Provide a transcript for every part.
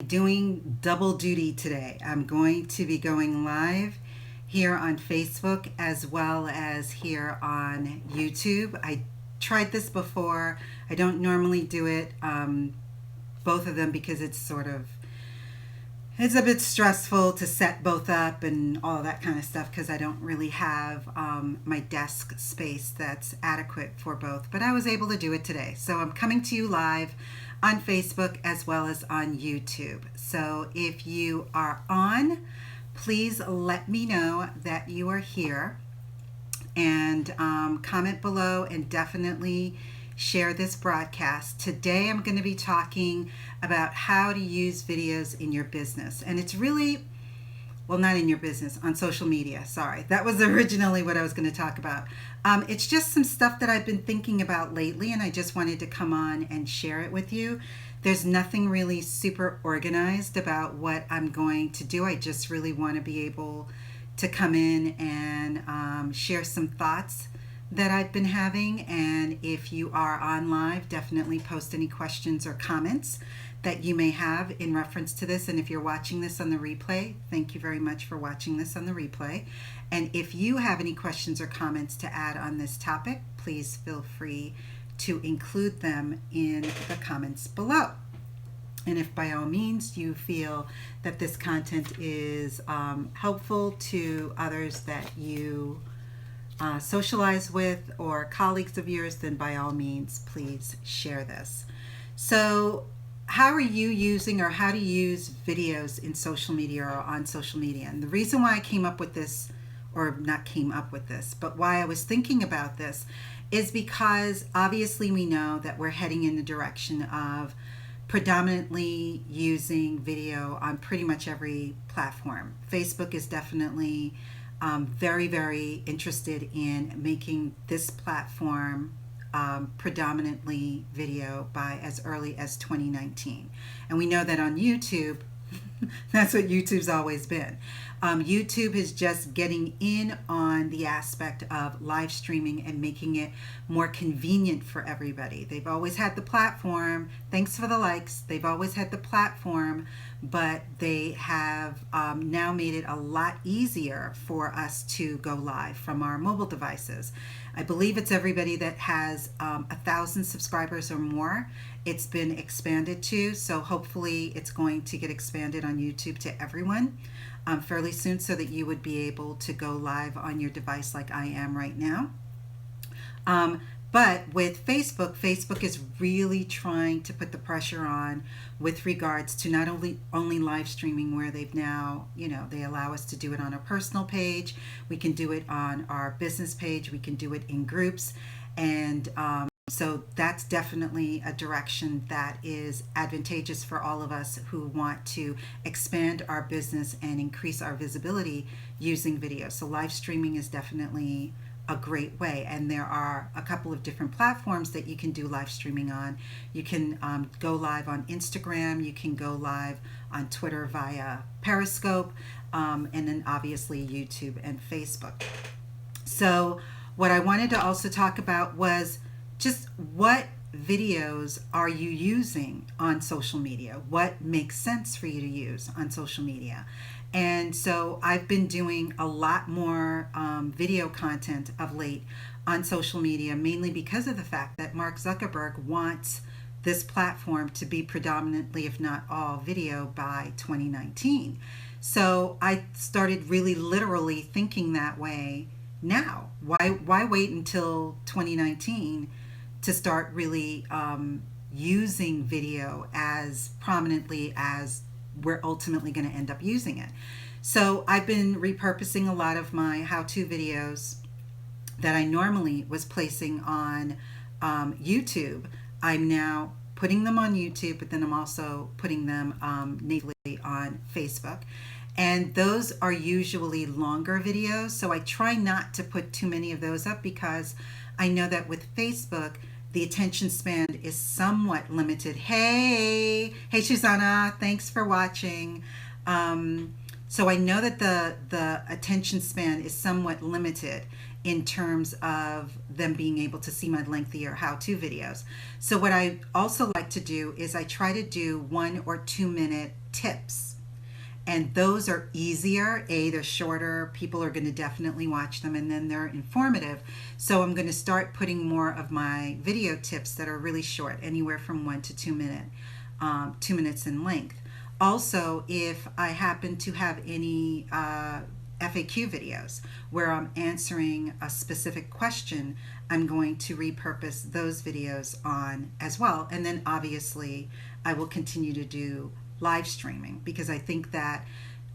doing double duty today. I'm going to be going live here on Facebook as well as here on YouTube. I tried this before. I don't normally do it, both of them, because it's a bit stressful to set both up and all that kind of stuff, because I don't really have my desk space that's adequate for both. But I was able to do it today. So I'm coming to you live on Facebook as well as on YouTube. So if you are on, please let me know that you are here, and comment below, and definitely share this broadcast. Today I'm going to be talking about how to use videos in your business. And it's really, well, not in your business, on social media. Sorry, that was originally what I was going to talk about. It's just some stuff that I've been thinking about lately, and I just wanted to come on and share it with you. There's nothing really super organized about what I'm going to do. I just really want to be able to come in and share some thoughts that I've been having. And if you are on live, definitely post any questions or comments that you may have in reference to this. And if you're watching this on the replay, thank you very much for watching this on the replay. And if you have any questions or comments to add on this topic, please feel free to include them in the comments below. And if by all means you feel that this content is helpful to others that you socialize with or colleagues of yours, then by all means, please share this. So how are you using, or how to use videos in social media or on social media? And the reason why I came up with this, or not came up with this, but why I was thinking about this, is because obviously we know that we're heading in the direction of predominantly using video on pretty much every platform. Facebook is definitely very, very interested in making this platform predominantly video by as early as 2019. And we know that on YouTube, that's what YouTube's always been. YouTube is just getting in on the aspect of live streaming and making it more convenient for everybody. They've always had the platform. Thanks for the likes. They've always had the platform, but they have now made it a lot easier for us to go live from our mobile devices. I believe it's everybody that has 1,000 subscribers or more. It's been expanded to, so hopefully it's going to get expanded on YouTube to everyone fairly soon, so that you would be able to go live on your device like I am right now. But with Facebook, Facebook is really trying to put the pressure on with regards to not only live streaming, where they've now, they allow us to do it on a personal page. We can do it on our business page. We can do it in groups. And so that's definitely a direction that is advantageous for all of us who want to expand our business and increase our visibility using video. So live streaming is definitely a great way, and there are a couple of different platforms that you can do live streaming on. You can go live on Instagram, you can go live on Twitter via Periscope, and then obviously YouTube and Facebook. So what I wanted to also talk about was just what videos are you using on social media? What makes sense for you to use on social media? And so I've been doing a lot more video content of late on social media, mainly because of the fact that Mark Zuckerberg wants this platform to be predominantly, if not all, video by 2019. So I started really literally thinking that way now. Why wait until 2019 to start really using video as prominently as we're ultimately going to end up using it? So I've been repurposing a lot of my how-to videos that I normally was placing on YouTube. I'm now putting them on YouTube, but then I'm also putting them natively on Facebook. And those are usually longer videos, so I try not to put too many of those up, because I know that with Facebook, the attention span is somewhat limited. Hey Susanna, thanks for watching. So I know that the attention span is somewhat limited in terms of them being able to see my lengthier how-to videos. So what I also like to do is I try to do 1 or 2 minute tips. And those are easier. They're shorter. People are going to definitely watch them, and then they're informative. So I'm going to start putting more of my video tips that are really short, anywhere from 1 to 2 minutes, 2 minutes in length. Also, if I happen to have any FAQ videos where I'm answering a specific question, I'm going to repurpose those videos on as well. And then obviously I will continue to do live streaming, because I think that,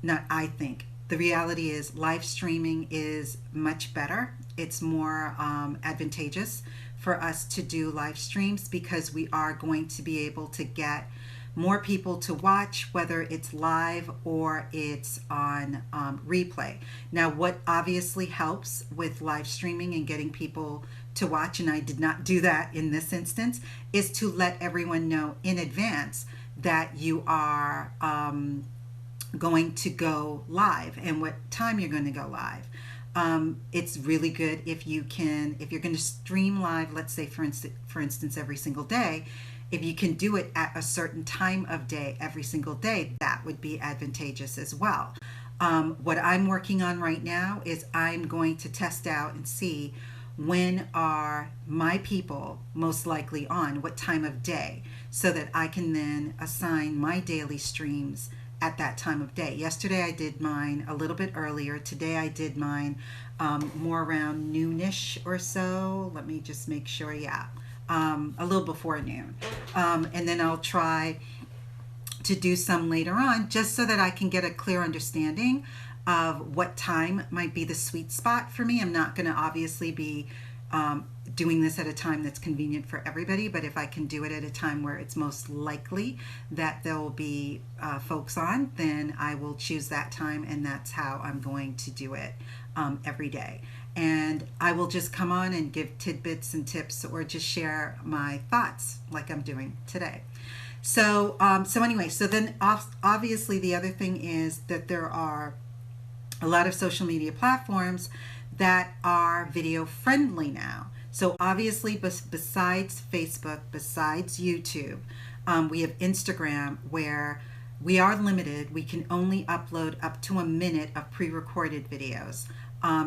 the reality is live streaming is much better. It's more advantageous for us to do live streams, because we are going to be able to get more people to watch, whether it's live or it's on replay. Now, what obviously helps with live streaming and getting people to watch, and I did not do that in this instance, is to let everyone know in advance that you are going to go live and what time you're going to go live. It's really good if you're going to stream live, let's say for instance every single day, if you can do it at a certain time of day every single day, that would be advantageous as well. What I'm working on right now is I'm going to test out and see when are my people most likely on, what time of day, so that I can then assign my daily streams at that time of day. Yesterday I did mine a little bit earlier. Today I did mine more around noonish or so. Let me just make sure, yeah, a little before noon. And then I'll try to do some later on, just so that I can get a clear understanding of what time might be the sweet spot for me. I'm not going to obviously be doing this at a time that's convenient for everybody, but if I can do it at a time where it's most likely that there will be folks on, then I will choose that time, and that's how I'm going to do it every day. And I will just come on and give tidbits and tips, or just share my thoughts like I'm doing today. So then obviously the other thing is that there are a lot of social media platforms that are video friendly now. So obviously besides Facebook, besides YouTube, we have Instagram, where we are limited. We can only upload up to a minute of pre-recorded videos.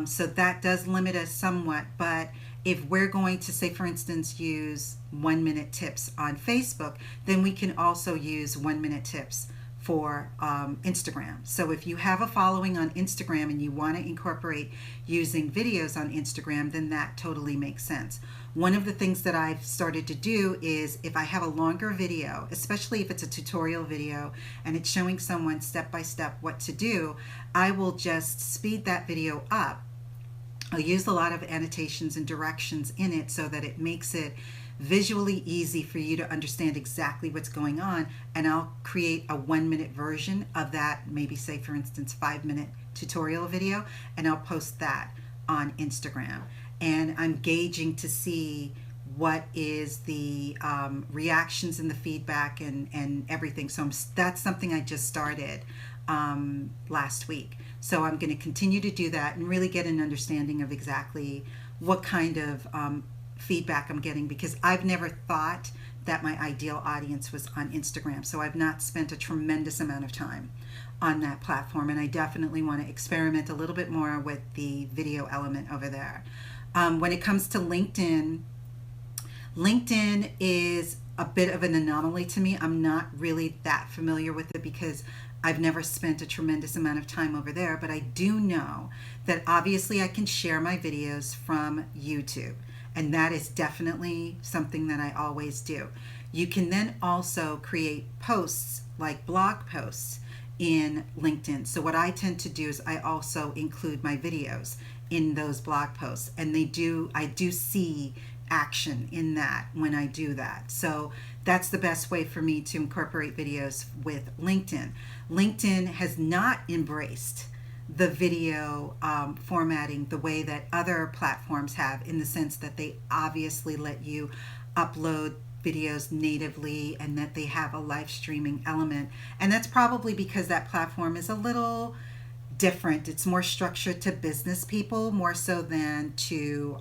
So that does limit us somewhat, but if we're going to, say for instance, use 1 minute tips on Facebook, then we can also use 1 minute tips for Instagram. So if you have a following on Instagram and you want to incorporate using videos on Instagram, then that totally makes sense. One of the things that I've started to do is, if I have a longer video, especially if it's a tutorial video and it's showing someone step by step what to do, I will just speed that video up. I'll use a lot of annotations and directions in it so that it makes it visually easy for you to understand exactly what's going on, and I'll create a 1 minute version of that, maybe say for instance 5 minute tutorial video, and I'll post that on Instagram. And I'm gauging to see what is the reactions and the feedback and everything. So that's something I just started last week. So I'm going to continue to do that and really get an understanding of exactly what kind of feedback I'm getting, because I've never thought that my ideal audience was on Instagram. So I've not spent a tremendous amount of time on that platform, and I definitely want to experiment a little bit more with the video element over there. When it comes to LinkedIn, LinkedIn is a bit of an anomaly to me. I'm not really that familiar with it because I've never spent a tremendous amount of time over there, but I do know that obviously I can share my videos from YouTube, and that is definitely something that I always do. You can then also create posts, like blog posts, in LinkedIn. So what I tend to do is I also include my videos in those blog posts, and I do see action in that when I do that. So that's the best way for me to incorporate videos with LinkedIn. LinkedIn has not embraced the video formatting the way that other platforms have, in the sense that they obviously let you upload videos natively and that they have a live streaming element. And that's probably because that platform is a little different. It's more structured to business people more so than to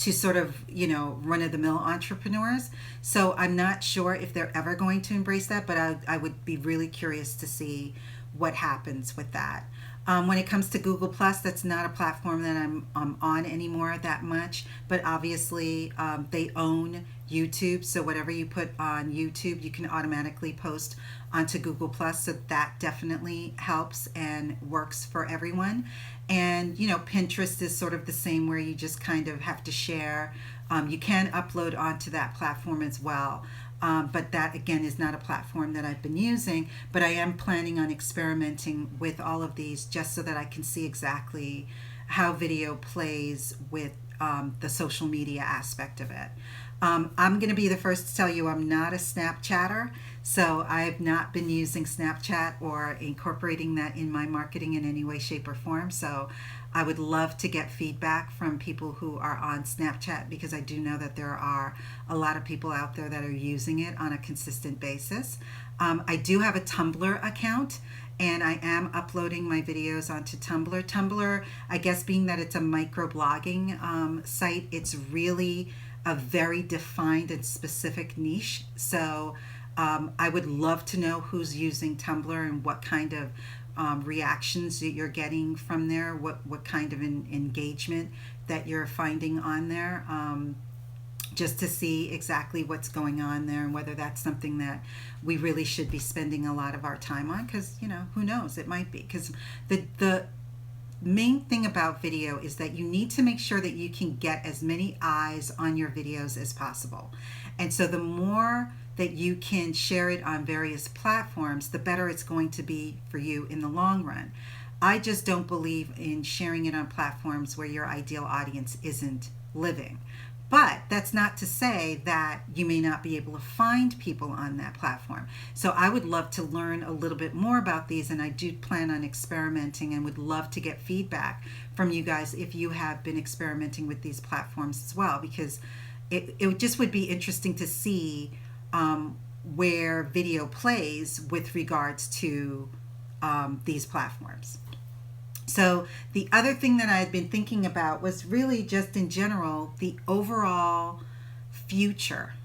to sort of, run-of-the-mill entrepreneurs. So I'm not sure if they're ever going to embrace that, but I would be really curious to see what happens with that. When it comes to Google Plus, that's not a platform that I'm on anymore that much, but obviously they own YouTube, so whatever you put on YouTube, you can automatically post onto Google Plus, so that definitely helps and works for everyone. And Pinterest is sort of the same, where you just kind of have to share. You can upload onto that platform as well. But that again is not a platform that I've been using, but I am planning on experimenting with all of these just so that I can see exactly how video plays with the social media aspect of it. I'm going to be the first to tell you I'm not a Snapchatter, so I've not been using Snapchat or incorporating that in my marketing in any way, shape, or form. So I would love to get feedback from people who are on Snapchat, because I do know that there are a lot of people out there that are using it on a consistent basis. I do have a Tumblr account, and I am uploading my videos onto Tumblr. Tumblr, I guess being that it's a microblogging site, it's really a very defined and specific niche. So I would love to know who's using Tumblr and what kind of reactions that you're getting from there, what kind of engagement that you're finding on there, just to see exactly what's going on there and whether that's something that we really should be spending a lot of our time on, because who knows, it might be, because the main thing about video is that you need to make sure that you can get as many eyes on your videos as possible. And so the more that you can share it on various platforms, the better it's going to be for you in the long run. I just don't believe in sharing it on platforms where your ideal audience isn't living. But that's not to say that you may not be able to find people on that platform. So I would love to learn a little bit more about these, and I do plan on experimenting and would love to get feedback from you guys if you have been experimenting with these platforms as well, because it just would be interesting to see where video plays with regards to these platforms. So the other thing that I had been thinking about was really just in general, the overall future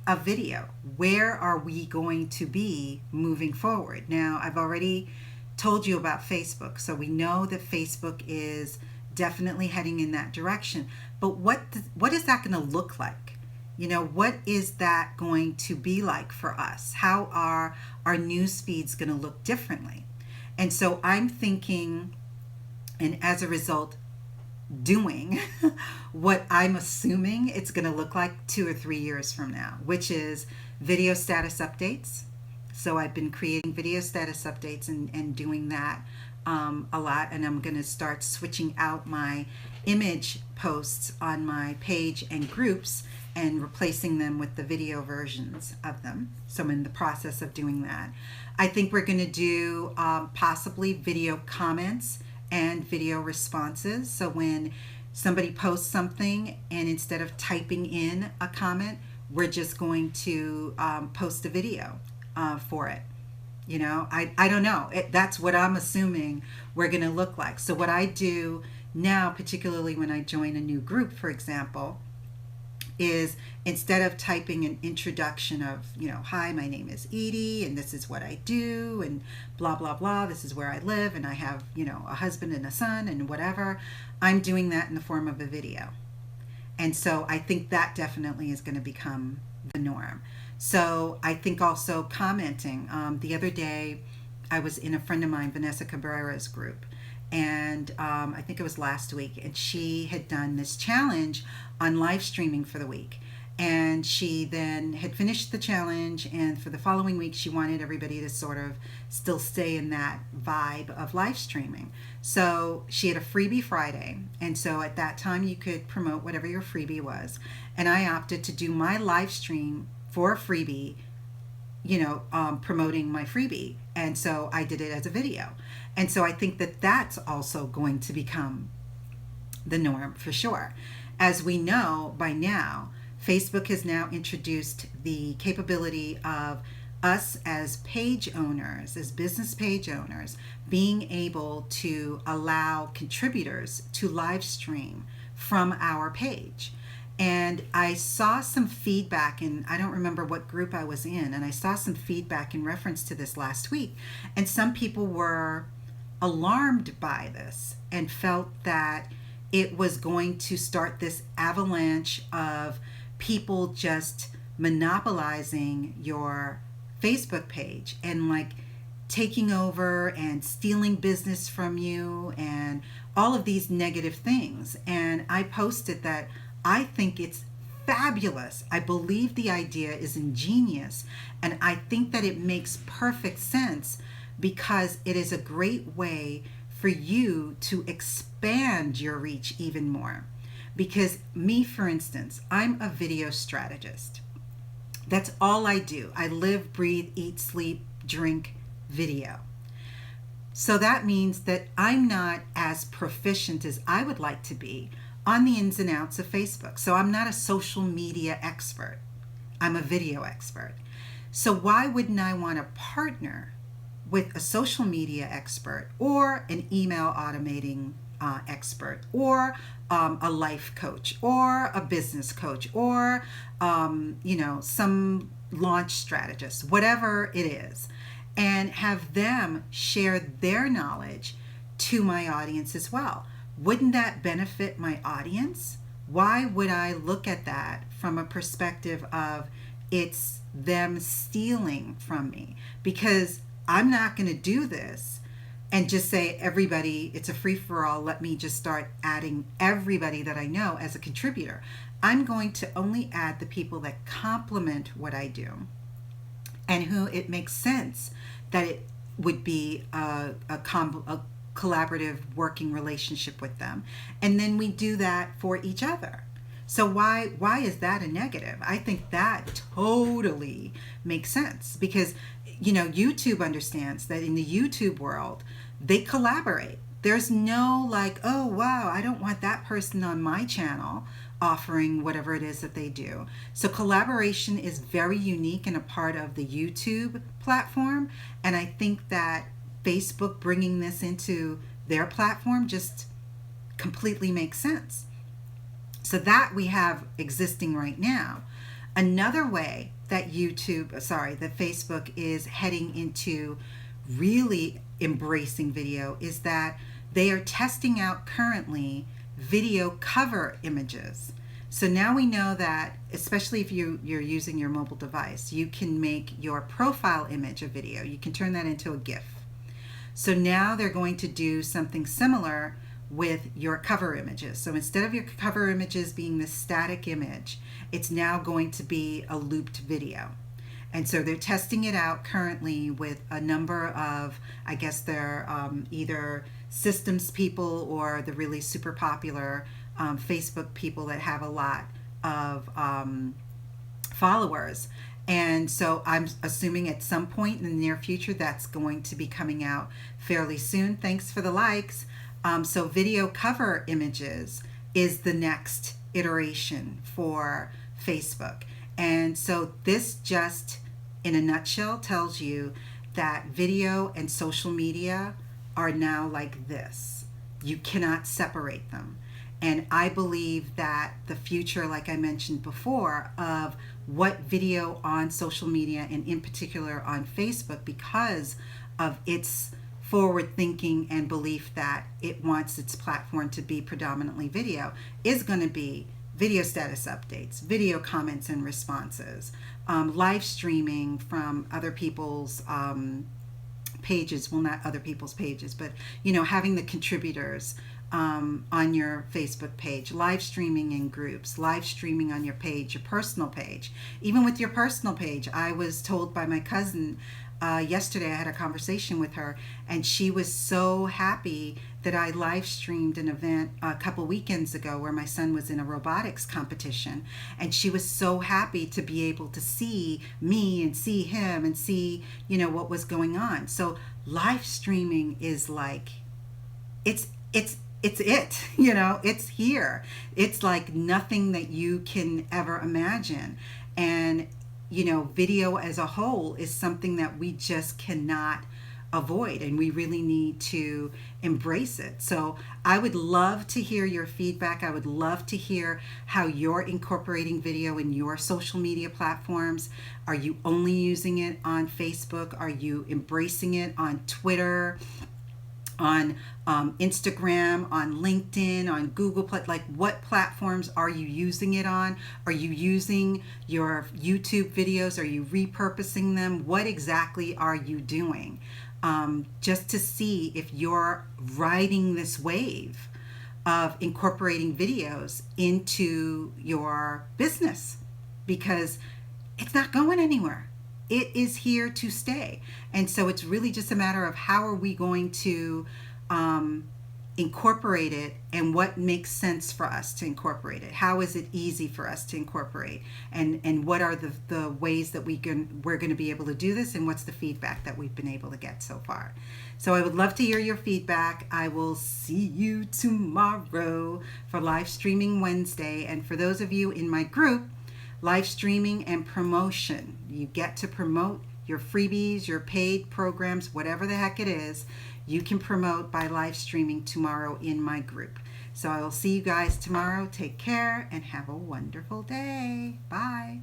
of video. Where are we going to be moving forward? Now, I've already told you about Facebook. So we know that Facebook is definitely heading in that direction. But what is that going to look like? What is that going to be like for us? How are our news feeds going to look differently? And so I'm thinking, and as a result, doing what I'm assuming it's going to look like 2 or 3 years from now, which is video status updates. So I've been creating video status updates and doing that a lot, and I'm going to start switching out my image posts on my page and groups and replacing them with the video versions of them. So I'm in the process of doing that. I think we're going to do possibly video comments and video responses. So when somebody posts something and instead of typing in a comment, we're just going to post a video for it. I don't know. That's what I'm assuming we're going to look like. So what I do now, particularly when I join a new group, for example, is instead of typing an introduction of, hi, my name is Edie, and this is what I do, and blah, blah, blah, this is where I live, and I have, a husband and a son, and whatever, I'm doing that in the form of a video. And so I think that definitely is going to become the norm. So I think also commenting. The other day, I was in a friend of mine, Vanessa Cabrera's group, and I think it was last week, and she had done this challenge on live streaming for the week. And she then had finished the challenge, and for the following week she wanted everybody to sort of still stay in that vibe of live streaming. So she had a freebie Friday, and so at that time you could promote whatever your freebie was, and I opted to do my live stream for a freebie, promoting my freebie, and so I did it as a video. And so I think that that's also going to become the norm for sure. As we know by now, Facebook has now introduced the capability of us as page owners, as business page owners, being able to allow contributors to live stream from our page. And I saw some feedback, and I don't remember what group I was in, and I saw some feedback in reference to this last week. And some people were alarmed by this and felt that it was going to start this avalanche of people just monopolizing your Facebook page and like taking over and stealing business from you and all of these negative things. And I posted that I think it's fabulous. I believe the idea is ingenious, and I think that it makes perfect sense because it is a great way for you to expand your reach even more. Because me, for instance, I'm a video strategist. That's all I do. I live, breathe, eat, sleep, drink video. So that means that I'm not as proficient as I would like to be on the ins and outs of Facebook. So I'm not a social media expert. I'm a video expert. So why wouldn't I want to partner with a social media expert or an email automating expert or a life coach or a business coach or some launch strategist, whatever it is, and have them share their knowledge to my audience as well? Wouldn't that benefit my audience? Why would I look at that from a perspective of it's them stealing from me? Because I'm not going to do this and just say, everybody, it's a free-for-all, let me just start adding everybody that I know as a contributor. I'm going to only add the people that complement what I do and who it makes sense that it would be a collaborative working relationship with them. And then we do that for each other. So why is that a negative? I think that totally makes sense because, YouTube understands that in the YouTube world, they collaborate. There's no like, oh, wow, I don't want that person on my channel offering whatever it is that they do. So collaboration is very unique and a part of the YouTube platform. And I think that Facebook bringing this into their platform just completely makes sense. So that we have existing right now. Another way that Facebook is heading into really embracing video is that they are testing out currently video cover images. So now we know that, especially if you're using your mobile device, you can make your profile image a video. You can turn that into a GIF. So now they're going to do something similar with your cover images. So instead of your cover images being this static image, it's now going to be a looped video. And so they're testing it out currently with a number of, I guess they're either systems people or the really super popular Facebook people that have a lot of followers. And so I'm assuming at some point in the near future that's going to be coming out fairly soon. Thanks for the likes. So video cover images is the next iteration for Facebook. And so this just in a nutshell tells you that video and social media are now like this. You cannot separate them. And I believe that the future, like I mentioned before, of what video on social media and in particular on Facebook, because of its forward thinking and belief that it wants its platform to be predominantly video, is going to be video status updates, video comments and responses, live streaming from other people's pages, well, not other people's pages, but having the contributors on your Facebook page, live streaming in groups, live streaming on your page, your personal page. Even with your personal page, I was told by my cousin yesterday, I had a conversation with her, and she was so happy that I live streamed an event a couple weekends ago where my son was in a robotics competition, and she was so happy to be able to see me and see him and see what was going on. So live streaming is like it's here. It's like nothing that you can ever imagine. And video as a whole is something that we just cannot avoid, and we really need to embrace it. So I would love to hear your feedback. I would love to hear how you're incorporating video in your social media platforms. Are you only using it on Facebook? Are you embracing it on Twitter, on Instagram, on LinkedIn, on Google? Like, what platforms are you using it on? Are you using your YouTube videos? Are you repurposing them? What exactly are you doing? Just to see if you're riding this wave of incorporating videos into your business, because it's not going anywhere. It is here to stay. And so it's really just a matter of how are we going to incorporate it, and what makes sense for us to incorporate it. How is it easy for us to incorporate, and what are the ways that we're going to be able to do this, and what's the feedback that we've been able to get so far. So I would love to hear your feedback. I will see you tomorrow for Live Streaming Wednesday. And for those of you in my group, live streaming and promotion, you get to promote your freebies, your paid programs, whatever the heck it is, you can promote by live streaming tomorrow in my group. So I will see you guys tomorrow. Take care and have a wonderful day. Bye.